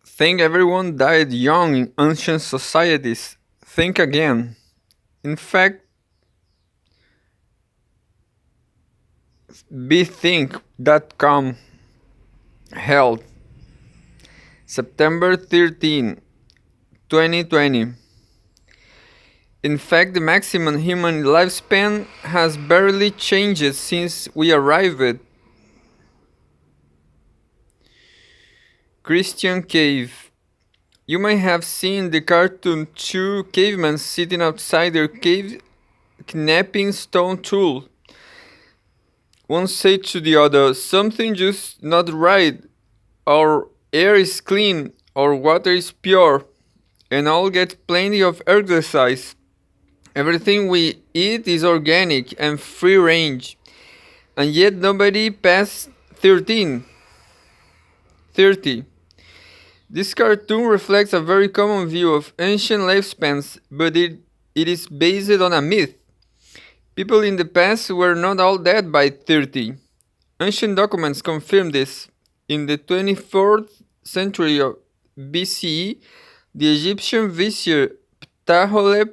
Think everyone died young in ancient societies. Think again. In fact, bethink.com held September 13, 2020. In fact, the maximum human lifespan has barely changed since we arrived. Christian Cave. You may have seen the cartoon two cavemen sitting outside their cave knapping stone tool. One said to the other, "Something just not right. Our air is clean, our water is pure, and all get plenty of exercise. Everything we eat is organic and free range, and yet nobody past 30. This cartoon reflects a very common view of ancient lifespans, but it is based on a myth. People in the past were not all dead by 30. Ancient documents confirm this. In the 24th century of BCE, the Egyptian vizier Ptahotep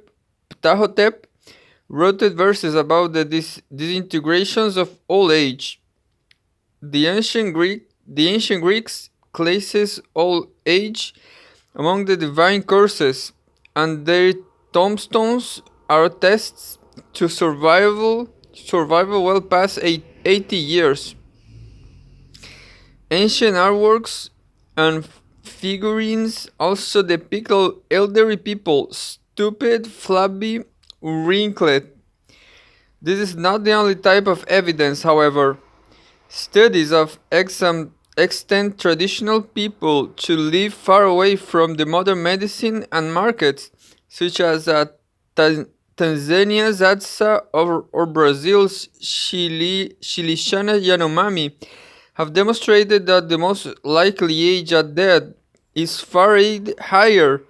wrote verses about the disintegrations of old age. The ancient Greeks classes old age among the divine curses, and their tombstones are tests to survival well past 80 years. Ancient artworks and figurines also depict elderly people, stupid, flabby, wrinkled. This is not the only type of evidence, however. Studies of extent traditional people to live far away from the modern medicine and markets, such as Tanzania's Hadza or Brazil's Shilishana Yanomami, have demonstrated that the most likely age at death is far higher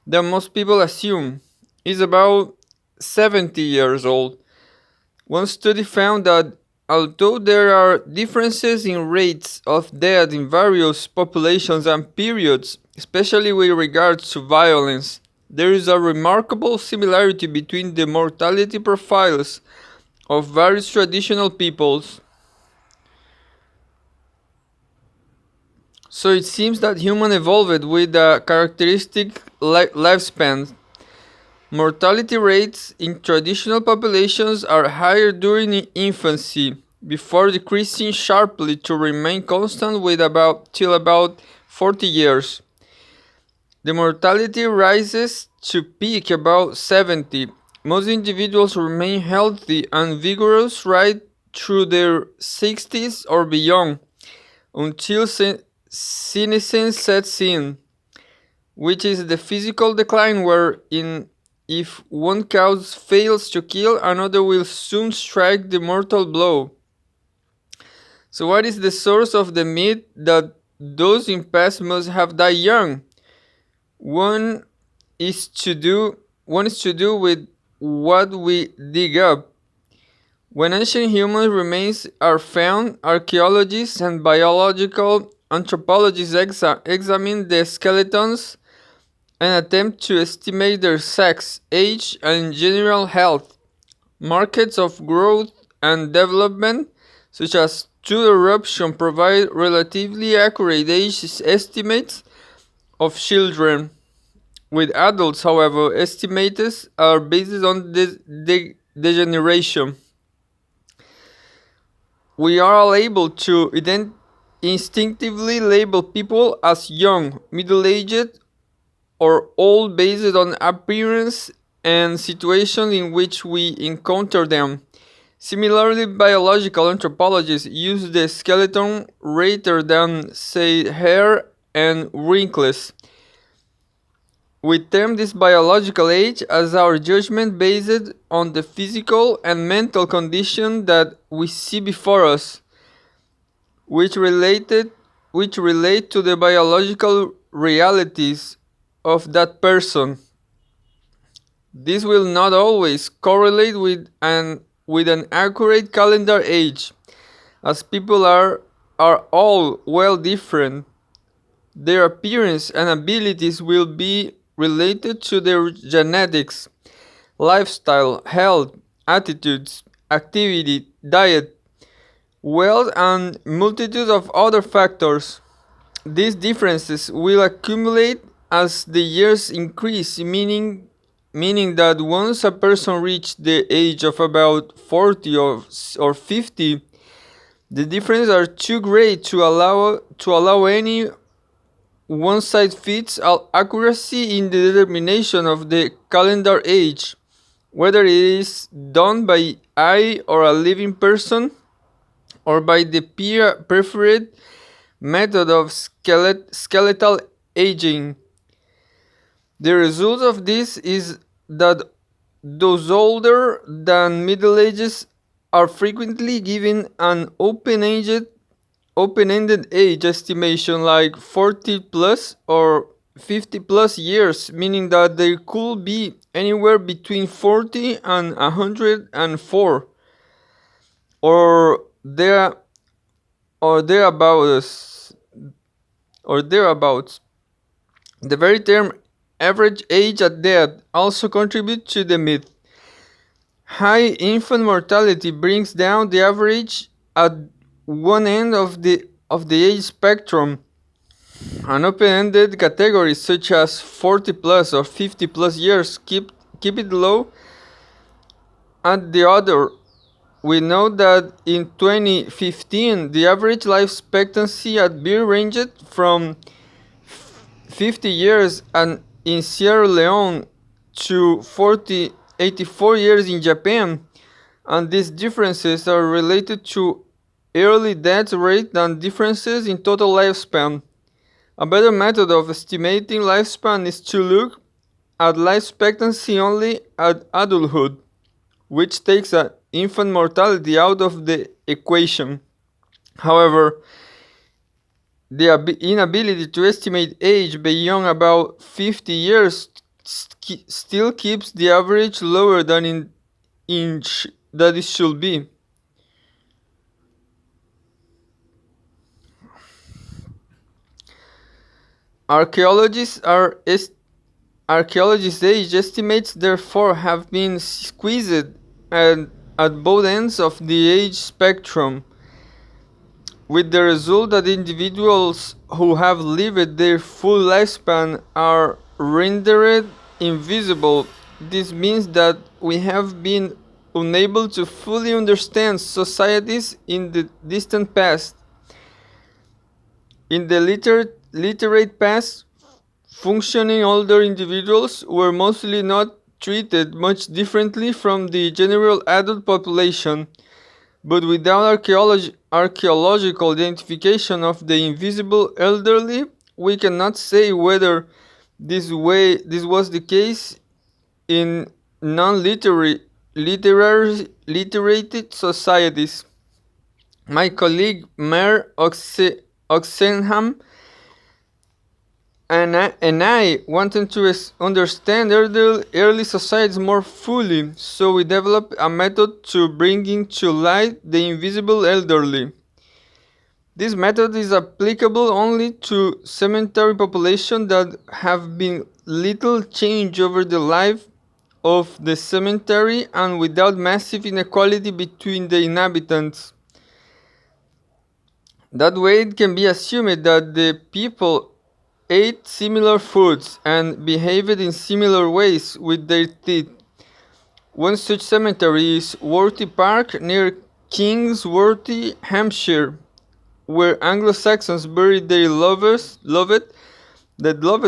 than most people assume, is about 70 years old. One study found that although there are differences in rates of death in various populations and periods, especially with regards to violence, there is a remarkable similarity between the mortality profiles of various traditional peoples. So it seems that human evolved with a characteristic lifespan. Mortality rates in traditional populations are higher during infancy, before decreasing sharply to remain constant with till about 40 years. The mortality rises to peak about 70. Most individuals remain healthy and vigorous right through their 60s or beyond, until senescence sets in, which is the physical decline wherein if one cause fails to kill, another will soon strike the mortal blow. So what is the source of the myth that those in past must have died young? One is to do with what we dig up. When ancient human remains are found, archaeologists and biological anthropologists examine the skeletons and attempt to estimate their sex, age, and general health. Markers of growth and development, such as tooth eruption, provide relatively accurate age estimates of children. With adults, however, estimates are based on degeneration. We are all able to instinctively label people as young, middle-aged, or old based on appearance and situation in which we encounter them. Similarly, biological anthropologists use the skeleton rather than, say, hair and wrinkles. We term this biological age as our judgment based on the physical and mental condition that we see before us, which relate to the biological realities of that person. This will not always correlate with an accurate calendar age, as people are all well different. Their appearance and abilities will be related to their genetics, lifestyle, health, attitudes, activity, diet, wealth, and multitude of other factors. These differences will accumulate as the years increase, meaning that once a person reaches the age of about 40 or 50, the differences are too great to allow any one size fits all accuracy in the determination of the calendar age, whether it is done by eye or a living person or by the preferred method of skeletal aging. The result of this is that those older than middle ages are frequently given an open-ended age estimation like 40 plus or 50 plus years, meaning that they could be anywhere between 40 and 104 or there or thereabouts or thereabouts. The very term average age at death also contributes to the myth. High infant mortality brings down the average at one end of the age spectrum. An open-ended category such as 40 plus or 50 plus years keep it low at the other. We know that in 2015 the average life expectancy at birth ranged from 50 years and in Sierra Leone to 84 years in Japan, and these differences are related to early death rate and differences in total lifespan. A better method of estimating lifespan is to look at life expectancy only at adulthood, which takes infant mortality out of the equation. However, the inability to estimate age beyond about 50 years still keeps the average lower than that it should be. Archaeologists Archaeologists' age estimates therefore have been squeezed at both ends of the age spectrum, with the result that individuals who have lived their full lifespan are rendered invisible. This means that we have been unable to fully understand societies in the distant past. In the literate past, functioning older individuals were mostly not treated much differently from the general adult population, but without archaeological identification of the invisible elderly, we cannot say whether this was the case in literated societies. My colleague Mer Oxenham and I wanted to understand early societies more fully, so we developed a method to bringing to light the invisible elderly. This method is applicable only to cemetery populations that have been little changed over the life of the cemetery and without massive inequality between the inhabitants. That way, it can be assumed that the people ate similar foods and behaved in similar ways with their teeth. One such cemetery is Worthy Park near Kingsworthy, Hampshire, where Anglo-Saxons buried their loved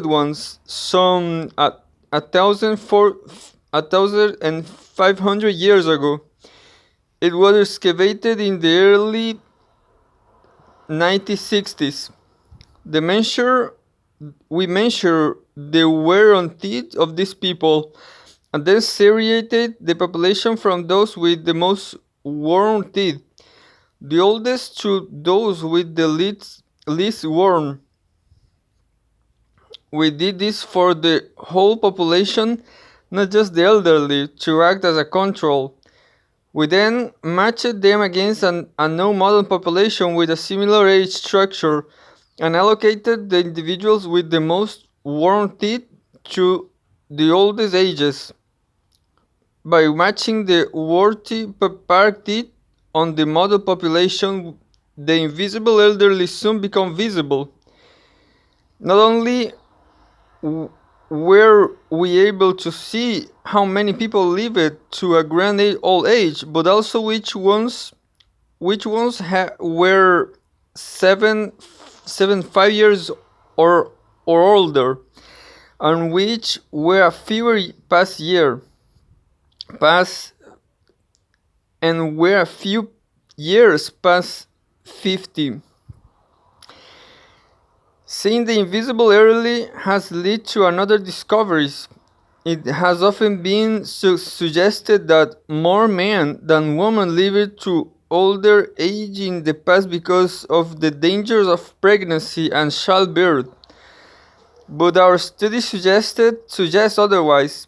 ones, some 1,500 years ago. It was excavated in the early 1960s. We measure the wear on teeth of these people and then segregated the population from those with the most worn teeth, the oldest to those with the least worn. We did this for the whole population, not just the elderly, to act as a control. We then matched them against a known modern population with a similar age structure and allocated the individuals with the most worn teeth to the oldest ages. By matching the worthy park teeth on the model population, the invisible elderly soon become visible. Not only were we able to see how many people lived to a grand old age, but also which ones were 5 years or older, and which were a fewer past year past and were a few years past 50. Seeing the invisible early has led to another discoveries. It has often been suggested that more men than women lived to older age in the past because of the dangers of pregnancy and childbirth. But our study suggests otherwise.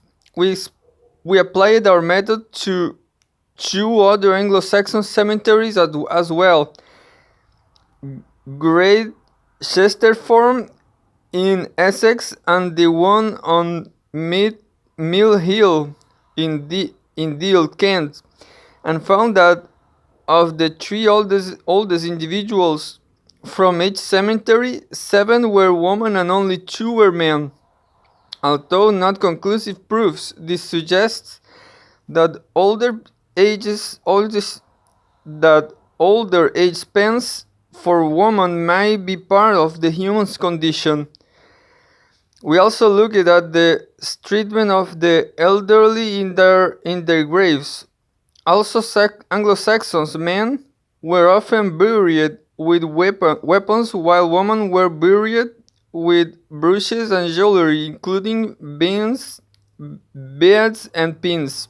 We applied our method to two other Anglo-Saxon cemeteries as well. Great Chesterform in Essex and the one on Mill Hill in Deal, Kent, and found that of the three oldest individuals from each cemetery, 7 were women and only 2 were men. Although not conclusive proofs, this suggests that older age spans for women may be part of the human's condition. We also looked at the treatment of the elderly in their graves. Also, Anglo-Saxons men were often buried with weapons, while women were buried with brooches and jewelry, including beads, and pins.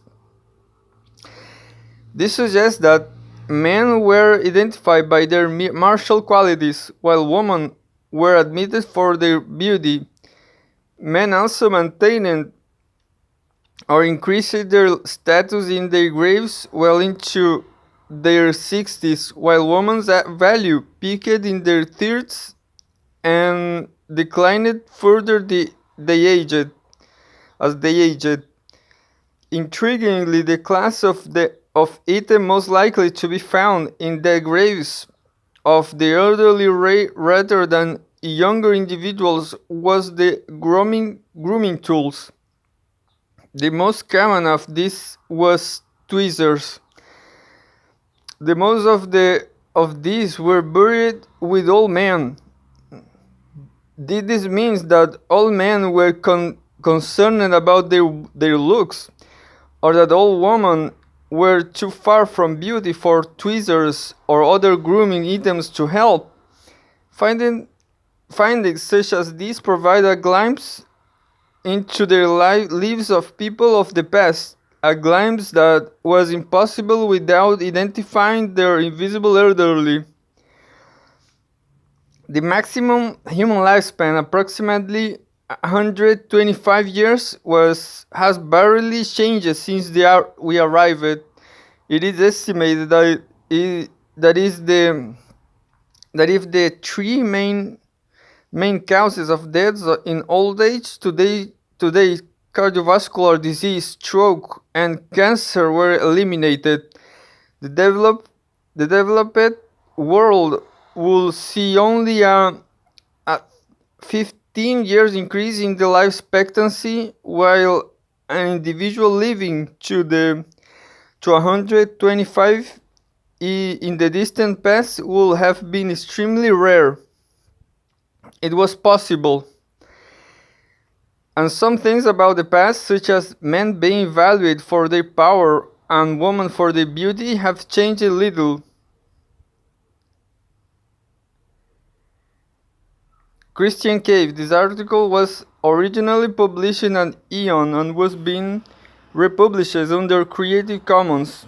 This suggests that men were identified by their martial qualities, while women were admitted for their beauty. Men also maintained or increased their status in their graves well into their 60s, while women's value peaked in their 30s and declined further as they aged. Intriguingly, the class of item most likely to be found in the graves of the elderly rather than younger individuals was the grooming tools. The most common of these was tweezers. The most of these were buried with old men. Did this mean that all men were concerned about their looks, or that all women were too far from beauty for tweezers or other grooming items to help? Findings such as these provide a glimpse into the lives of people of the past, a glimpse that was impossible without identifying their invisible elderly. The maximum human lifespan, approximately 125 years, has barely changed since we arrived. It is estimated that if the three main causes of deaths in old age today, cardiovascular disease, stroke, and cancer, were eliminated, the developed world will see only a 15 years increase in the life expectancy, while an individual living to 125 in the distant past would have been extremely rare. It was possible. And some things about the past, such as men being valued for their power and women for their beauty, have changed a little. Christian Cave. This article was originally published in an Aeon and was being republished under Creative Commons.